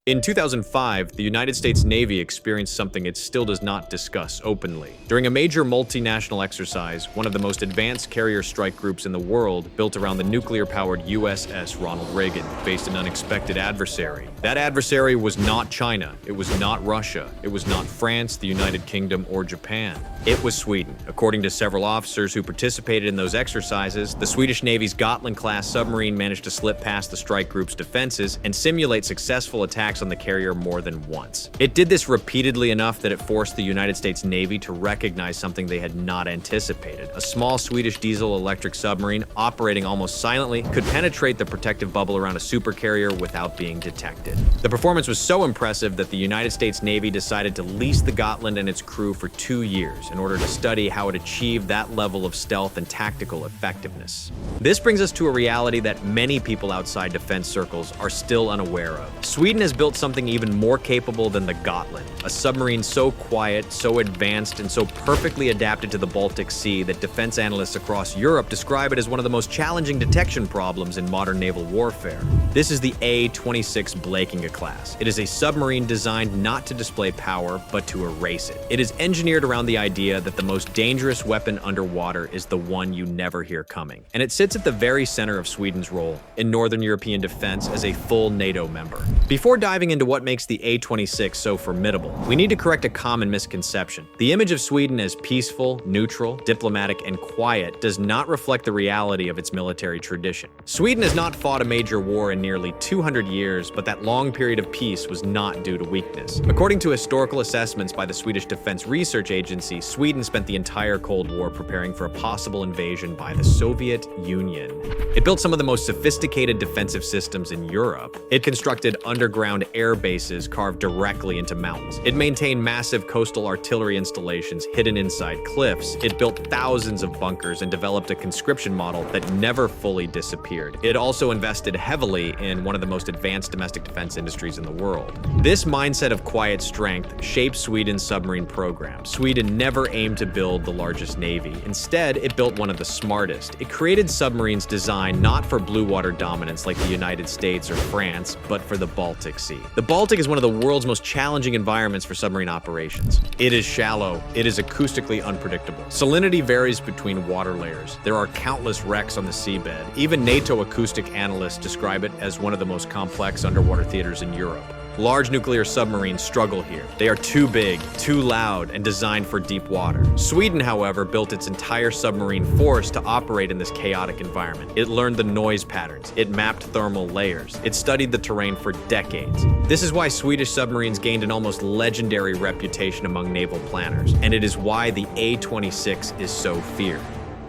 In 2005, the United States Navy experienced something it still does not discuss openly. During a major multinational exercise, one of the most advanced carrier strike groups in the world, built around the nuclear-powered USS Ronald Reagan, faced an unexpected adversary. That adversary was not China, it was not Russia, it was not France, the United Kingdom, or Japan. It was Sweden. According to several officers who participated in those exercises, the Swedish Navy's Gotland-class submarine managed to slip past the strike group's defenses and simulate successful attacks on the carrier more than once. It did this repeatedly enough that it forced the United States Navy to recognize something they had not anticipated. A small Swedish diesel-electric submarine, operating almost silently, could penetrate the protective bubble around a supercarrier without being detected. The performance was so impressive that the United States Navy decided to lease the Gotland and its crew for 2 years in order to study how it achieved that level of stealth and tactical effectiveness. This brings us to a reality that many people outside defense circles are still unaware of. Sweden has built something even more capable than the Gotland, a submarine so quiet, so advanced, and so perfectly adapted to the Baltic Sea that defense analysts across Europe describe it as one of the most challenging detection problems in modern naval warfare. This is the A26 Blekinge-class. It is a submarine designed not to display power, but to erase it. It is engineered around the idea that the most dangerous weapon underwater is the one you never hear coming. And it sits at the very center of Sweden's role in Northern European defense as a full NATO member. Before diving into what makes the A26 so formidable, we need to correct a common misconception. The image of Sweden as peaceful, neutral, diplomatic, and quiet does not reflect the reality of its military tradition. Sweden has not fought a major war in nearly 200 years, but that long period of peace was not due to weakness. According to historical assessments by the Swedish Defence Research Agency, Sweden spent the entire Cold War preparing for a possible invasion by the Soviet Union. It built some of the most sophisticated defensive systems in Europe. It constructed underground air bases carved directly into mountains. It maintained massive coastal artillery installations hidden inside cliffs. It built thousands of bunkers and developed a conscription model that never fully disappeared. It also invested heavily in one of the most advanced domestic defense industries in the world. This mindset of quiet strength shaped Sweden's submarine program. Sweden never aimed to build the largest navy. Instead, it built one of the smartest. It created submarines designed not for blue water dominance like the United States or France, but for the Baltic Sea. The Baltic is one of the world's most challenging environments for submarine operations. It is shallow. It is acoustically unpredictable. Salinity varies between water layers. There are countless wrecks on the seabed. Even NATO acoustic analysts describe it as one of the most complex underwater theaters in Europe. Large nuclear submarines struggle here. They are too big, too loud, and designed for deep water. Sweden, however, built its entire submarine force to operate in this chaotic environment. It learned the noise patterns. It mapped thermal layers. It studied the terrain for decades. This is why Swedish submarines gained an almost legendary reputation among naval planners, and it is why the A26 is so feared.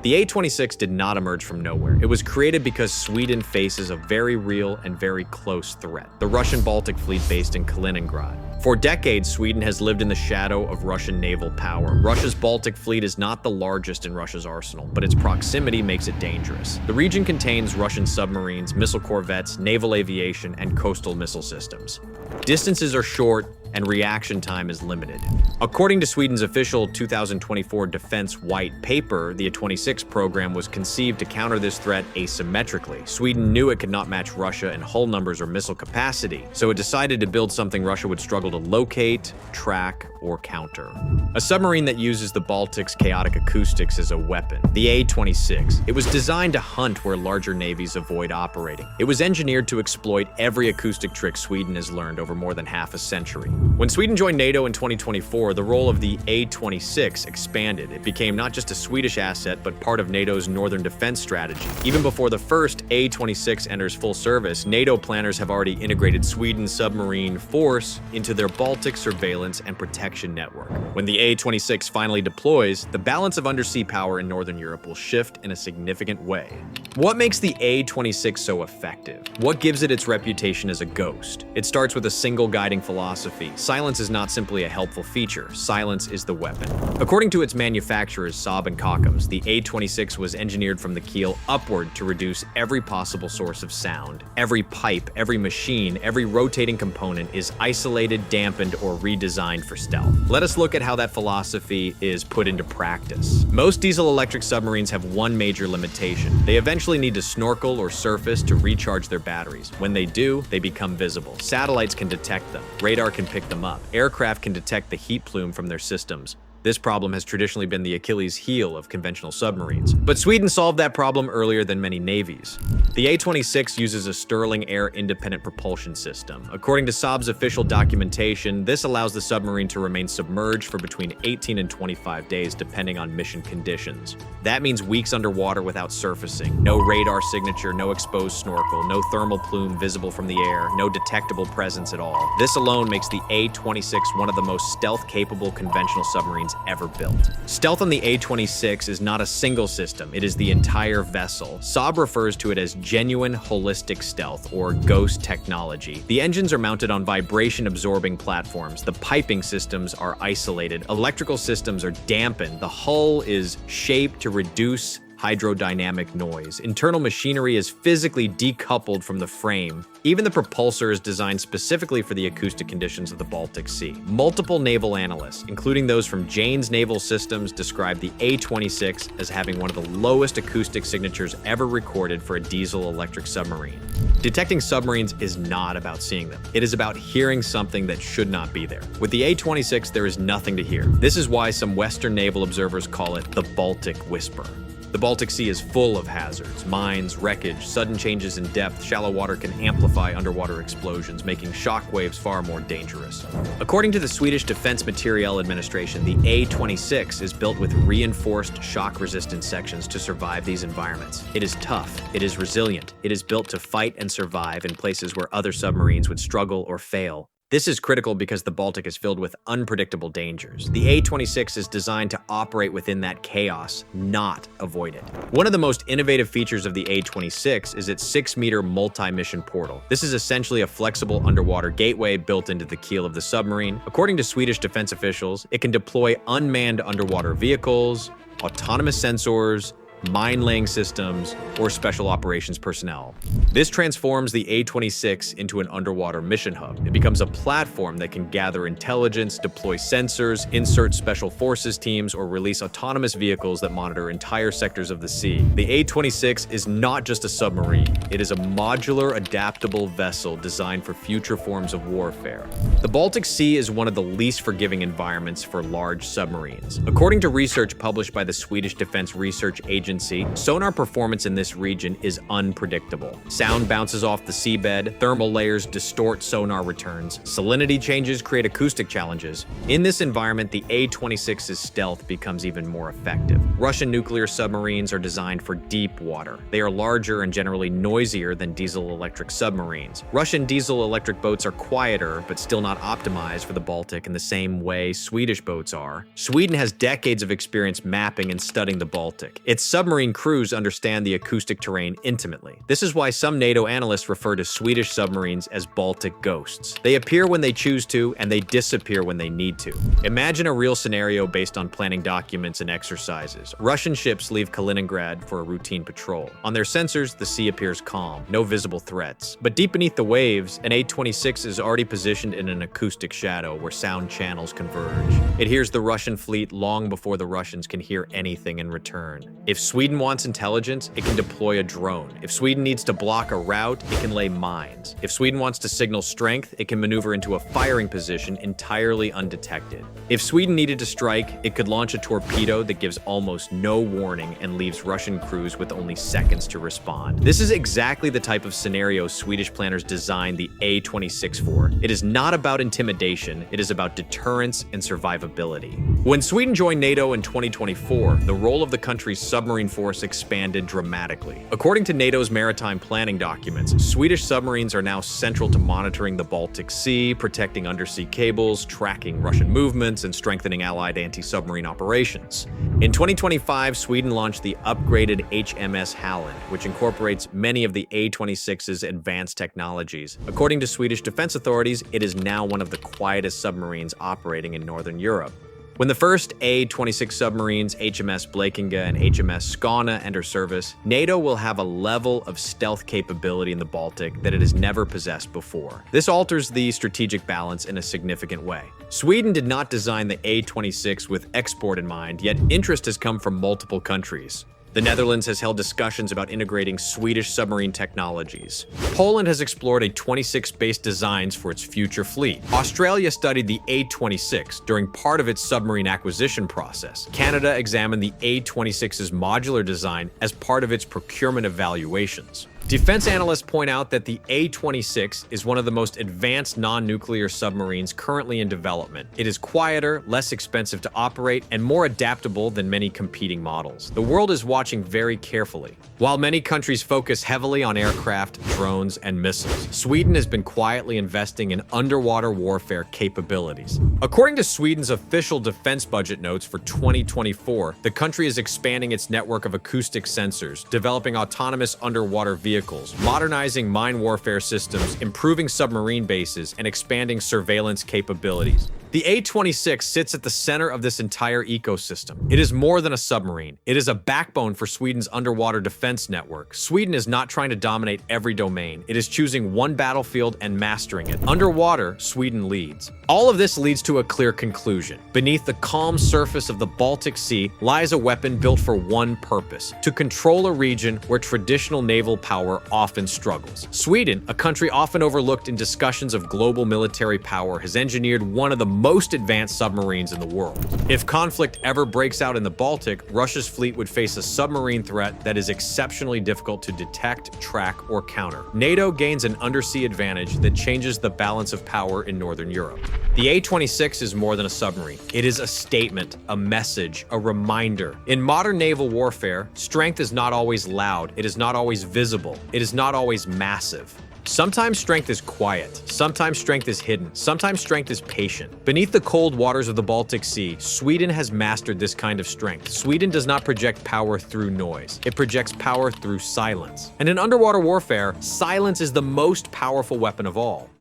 The A26 did not emerge from nowhere. It was created because Sweden faces a very real and very close threat: the Russian Baltic fleet based in Kaliningrad. For decades, Sweden has lived in the shadow of Russian naval power. Russia's Baltic fleet is not the largest in Russia's arsenal, but its proximity makes it dangerous. The region contains Russian submarines, missile corvettes, naval aviation, and coastal missile systems. Distances are short, and reaction time is limited. According to Sweden's official 2024 Defense White Paper, the A26 program was conceived to counter this threat asymmetrically. Sweden knew it could not match Russia in hull numbers or missile capacity, so it decided to build something Russia would struggle to locate, track, or counter. A submarine that uses the Baltic's chaotic acoustics as a weapon. The A26. It was designed to hunt where larger navies avoid operating. It was engineered to exploit every acoustic trick Sweden has learned over more than half a century. When Sweden joined NATO in 2024, the role of the A26 expanded. It became not just a Swedish asset, but part of NATO's northern defense strategy. Even before the first A26 enters full service, NATO planners have already integrated Sweden's submarine force into their Baltic surveillance and protection network. When the A26 finally deploys, the balance of undersea power in Northern Europe will shift in a significant way. What makes the A26 so effective? What gives it its reputation as a ghost? It starts with a single guiding philosophy: silence is not simply a helpful feature, silence is the weapon. According to its manufacturers, Saab and Kockums, the A26 was engineered from the keel upward to reduce every possible source of sound. Every pipe, every machine, every rotating component is isolated, dampened, or redesigned for stealth. Let us look at how that philosophy is put into practice. Most diesel-electric submarines have one major limitation. They eventually need to snorkel or surface to recharge their batteries. When they do, they become visible. Satellites can detect them. Radar can pick them up. Aircraft can detect the heat plume from their systems. This problem has traditionally been the Achilles heel of conventional submarines. But Sweden solved that problem earlier than many navies. The A26 uses a Stirling air-independent propulsion system. According to Saab's official documentation, this allows the submarine to remain submerged for between 18 and 25 days, depending on mission conditions. That means weeks underwater without surfacing, no radar signature, no exposed snorkel, no thermal plume visible from the air, no detectable presence at all. This alone makes the A26 one of the most stealth-capable conventional submarines ever built. Stealth on the A26 is not a single system, it is the entire vessel. Saab refers to it as genuine holistic stealth, or ghost technology. The engines are mounted on vibration-absorbing platforms, the piping systems are isolated, electrical systems are dampened, the hull is shaped to reduce hydrodynamic noise. Internal machinery is physically decoupled from the frame. Even the propulsor is designed specifically for the acoustic conditions of the Baltic Sea. Multiple naval analysts, including those from Jane's Naval Systems, describe the A26 as having one of the lowest acoustic signatures ever recorded for a diesel-electric submarine. Detecting submarines is not about seeing them. It is about hearing something that should not be there. With the A26, there is nothing to hear. This is why some Western naval observers call it the Baltic Whisper. The Baltic Sea is full of hazards, mines, wreckage, sudden changes in depth. Shallow water can amplify underwater explosions, making shock waves far more dangerous. According to the Swedish Defence Materiel Administration, the A26 is built with reinforced shock-resistant sections to survive these environments. It is tough, it is resilient, it is built to fight and survive in places where other submarines would struggle or fail. This is critical because the Baltic is filled with unpredictable dangers. The A26 is designed to operate within that chaos, not avoid it. One of the most innovative features of the A26 is its 6-meter multi-mission portal. This is essentially a flexible underwater gateway built into the keel of the submarine. According to Swedish defense officials, it can deploy unmanned underwater vehicles, autonomous sensors, mine-laying systems, or special operations personnel. This transforms the A26 into an underwater mission hub. It becomes a platform that can gather intelligence, deploy sensors, insert special forces teams, or release autonomous vehicles that monitor entire sectors of the sea. The A26 is not just a submarine. It is a modular, adaptable vessel designed for future forms of warfare. The Baltic Sea is one of the least forgiving environments for large submarines. According to research published by the Swedish Defence Research Agency, sonar performance in this region is unpredictable. Sound bounces off the seabed, thermal layers distort sonar returns, salinity changes create acoustic challenges. In this environment, the A26's stealth becomes even more effective. Russian nuclear submarines are designed for deep water. They are larger and generally noisier than diesel-electric submarines. Russian diesel-electric boats are quieter, but still not optimized for the Baltic in the same way Swedish boats are. Sweden has decades of experience mapping and studying the Baltic. Its submarine crews understand the acoustic terrain intimately. This is why some NATO analysts refer to Swedish submarines as Baltic Ghosts. They appear when they choose to, and they disappear when they need to. Imagine a real scenario based on planning documents and exercises. Russian ships leave Kaliningrad for a routine patrol. On their sensors, the sea appears calm, no visible threats. But deep beneath the waves, an A26 is already positioned in an acoustic shadow where sound channels converge. It hears the Russian fleet long before the Russians can hear anything in return. If Sweden wants intelligence, it can deploy a drone. If Sweden needs to block a route, it can lay mines. If Sweden wants to signal strength, it can maneuver into a firing position entirely undetected. If Sweden needed to strike, it could launch a torpedo that gives almost no warning and leaves Russian crews with only seconds to respond. This is exactly the type of scenario Swedish planners designed the A26 for. It is not about intimidation, it is about deterrence and survivability. When Sweden joined NATO in 2024, the role of the country's submarine force expanded dramatically. According to NATO's maritime planning documents, Swedish submarines are now central to monitoring the Baltic Sea, protecting undersea cables, tracking Russian movements, and strengthening Allied anti-submarine operations. In 2025, Sweden launched the upgraded HMS Halland, which incorporates many of the A26's advanced technologies. According to Swedish defense authorities, it is now one of the quietest submarines operating in Northern Europe. When the first A26 submarines, HMS Blekinge and HMS Skåne enter service, NATO will have a level of stealth capability in the Baltic that it has never possessed before. This alters the strategic balance in a significant way. Sweden did not design the A26 with export in mind, yet interest has come from multiple countries. The Netherlands has held discussions about integrating Swedish submarine technologies. Poland has explored A26-based designs for its future fleet. Australia studied the A26 during part of its submarine acquisition process. Canada examined the A26's modular design as part of its procurement evaluations. Defense analysts point out that the A26 is one of the most advanced non-nuclear submarines currently in development. It is quieter, less expensive to operate, and more adaptable than many competing models. The world is watching very carefully. While many countries focus heavily on aircraft, drones, and missiles, Sweden has been quietly investing in underwater warfare capabilities. According to Sweden's official defense budget notes for 2024, the country is expanding its network of acoustic sensors, developing autonomous underwater vehicles, modernizing mine warfare systems, improving submarine bases, and expanding surveillance capabilities. The A26 sits at the center of this entire ecosystem. It is more than a submarine. It is a backbone for Sweden's underwater defense network. Sweden is not trying to dominate every domain. It is choosing one battlefield and mastering it. Underwater, Sweden leads. All of this leads to a clear conclusion. Beneath the calm surface of the Baltic Sea lies a weapon built for one purpose: to control a region where traditional naval power often struggles. Sweden, a country often overlooked in discussions of global military power, has engineered one of the most advanced submarines in the world. If conflict ever breaks out in the Baltic, Russia's fleet would face a submarine threat that is exceptionally difficult to detect, track, or counter. NATO gains an undersea advantage that changes the balance of power in Northern Europe. The A26 is more than a submarine. It is a statement, a message, a reminder. In modern naval warfare, strength is not always loud, it is not always visible, it is not always massive. Sometimes strength is quiet, sometimes strength is hidden, sometimes strength is patient. Beneath the cold waters of the Baltic Sea, Sweden has mastered this kind of strength. Sweden does not project power through noise, it projects power through silence. And in underwater warfare, silence is the most powerful weapon of all.